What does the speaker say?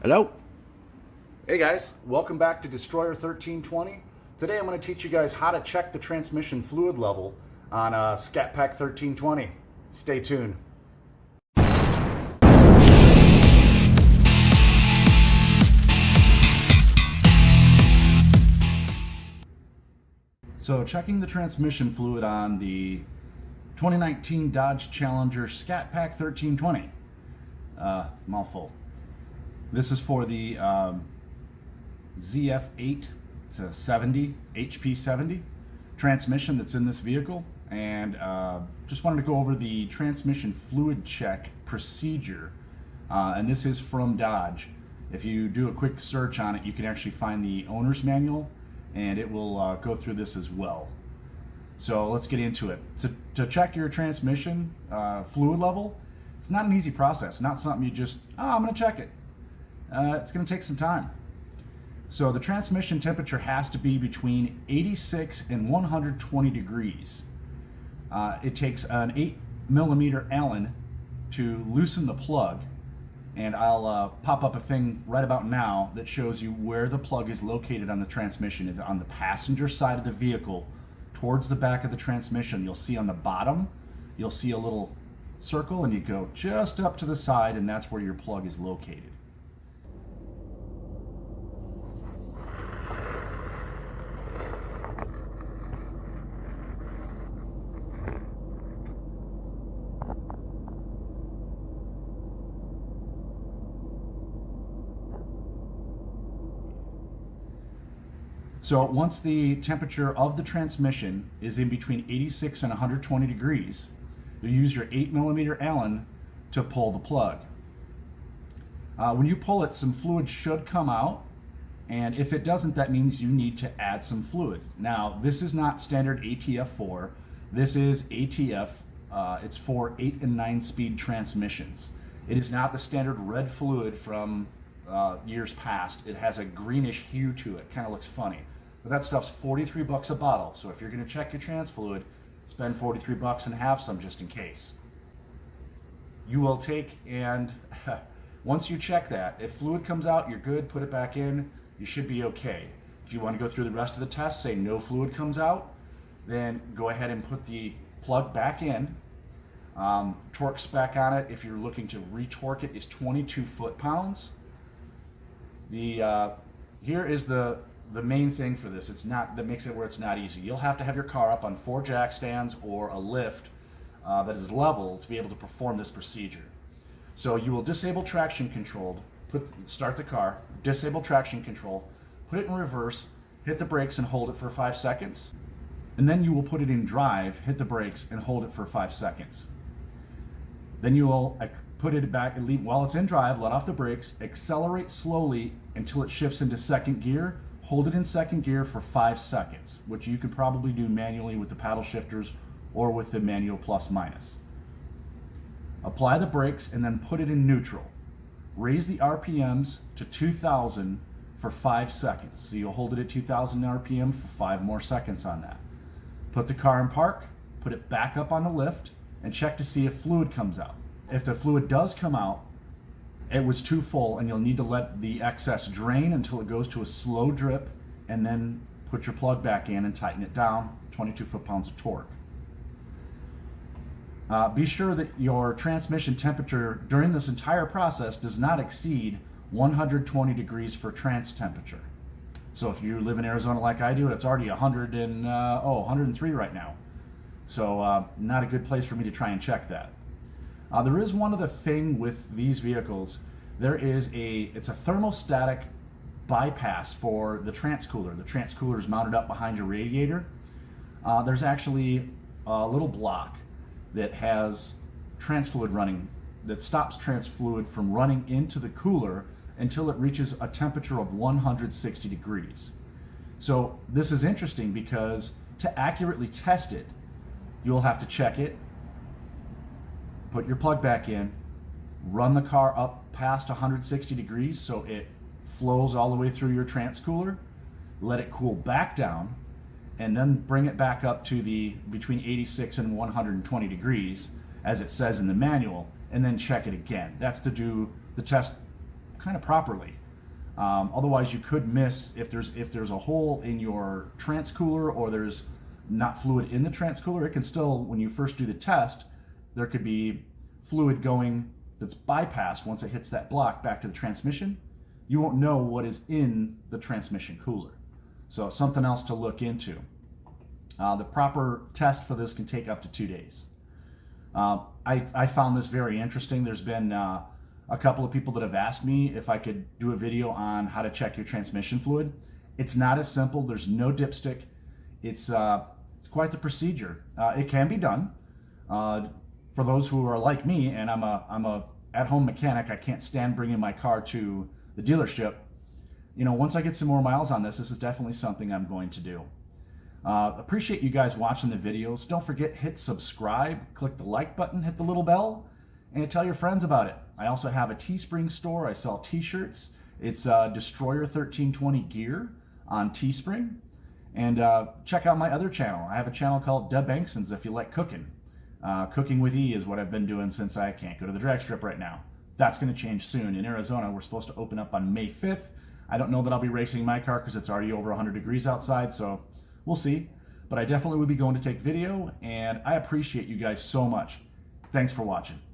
Hello. Hey guys, welcome back to Destroyer 1320. Today I'm going to teach you guys how to check the transmission fluid level on a Scat Pack 1320. Stay tuned. So checking the transmission fluid on the 2019 Dodge Challenger Scat Pack 1320. Mouthful. This is for the ZF8. It's a 70 HP 70 transmission that's in this vehicle, and just wanted to go over the transmission fluid check procedure. And this is from Dodge. If you do a quick search on it, you can actually find the owner's manual, and it will go through this as well. So let's get into it. To check your transmission fluid level, it's not an easy process. Not something you just, I'm going to check it. It's going to take some time. So the transmission temperature has to be between 86 and 120 degrees. It takes an 8mm Allen to loosen the plug, and I'll pop up a thing right about now that shows you where the plug is located on the transmission. It's on the passenger side of the vehicle towards the back of the transmission. You'll see on the bottom, you'll see a little circle, and you go just up to the side, and that's where your plug is located. So once the temperature of the transmission is in between 86 and 120 degrees, you use your 8mm Allen to pull the plug. When you pull it, some fluid should come out, and if it doesn't, that means you need to add some fluid. Now, this is not standard ATF4. This is ATF. It's for 8 and 9 speed transmissions. It is not the standard red fluid from years past. It has a greenish hue to it. Kind of looks funny. But that stuff's 43 bucks a bottle. So if you're going to check your trans fluid, spend 43 bucks and have some just in case. You will take, and once you check that, if fluid comes out, you're good, put it back in, you should be okay. If you want to go through the rest of the test, say no fluid comes out, then go ahead and put the plug back in. Torque spec on it, if you're looking to retorque it, is 22 foot-pounds. Here is the main thing for this. It's not, that makes it where it's not easy. You'll have to have your car up on 4 jack stands or a lift that is level to be able to perform this procedure. So you will disable traction control, start the car, disable traction control, put it in reverse, hit the brakes and hold it for 5 seconds. And then you will put it in drive, hit the brakes and hold it for 5 seconds. Then you will put it back and leave while it's in drive, let off the brakes, accelerate slowly until it shifts into second gear, hold it in second gear for 5 seconds, which you could probably do manually with the paddle shifters or with the manual plus minus. Apply the brakes and then put it in neutral. Raise the RPMs to 2000 for 5 seconds. So you'll hold it at 2000 RPM for 5 more seconds on that. Put the car in park, put it back up on the lift, and check to see if fluid comes out. If the fluid does come out, it was too full, and you'll need to let the excess drain until it goes to a slow drip, and then put your plug back in and tighten it down, 22 foot-pounds of torque. Be sure that your transmission temperature during this entire process does not exceed 120 degrees for trans temperature. So if you live in Arizona like I do, it's already 103 right now. So not a good place for me to try and check that. There is one other thing with these vehicles. It's a thermostatic bypass for the transcooler. The transcooler is mounted up behind your radiator. There's actually a little block that has trans fluid running, that stops trans fluid from running into the cooler until it reaches a temperature of 160 degrees. So this is interesting because to accurately test it, you'll have to check it, put your plug back in, run the car up past 160 degrees so it flows all the way through your transcooler, let it cool back down, and then bring it back up to between 86 and 120 degrees, as it says in the manual, and then check it again. That's to do the test kind of properly. Otherwise, you could miss if there's a hole in your transcooler or there's not fluid in the transcooler. It can still, when you first do the test, there could be fluid going that's bypassed once it hits that block back to the transmission. You won't know what is in the transmission cooler. So something else to look into. The proper test for this can take up to 2 days. I found this very interesting. There's been a couple of people that have asked me if I could do a video on how to check your transmission fluid. It's not as simple. There's no dipstick. It's quite the procedure. It can be done. For those who are like me, and I'm a at-home mechanic, I can't stand bringing my car to the dealership. You know, once I get some more miles on this is definitely something I'm going to do. Appreciate you guys watching the videos. Don't forget, hit subscribe, click the like button, hit the little bell, and tell your friends about it. I also have a Teespring store. I sell t-shirts. It's Destroyer 1320 Gear on Teespring. And check out my other channel. I have a channel called Deb Banksons if you like cooking. Cooking with E is what I've been doing since I can't go to the drag strip right now. That's going to change soon. In Arizona, we're supposed to open up on May 5th. I don't know that I'll be racing my car because it's already over 100 degrees outside, so we'll see. But I definitely will be going to take video, and I appreciate you guys so much. Thanks for watching.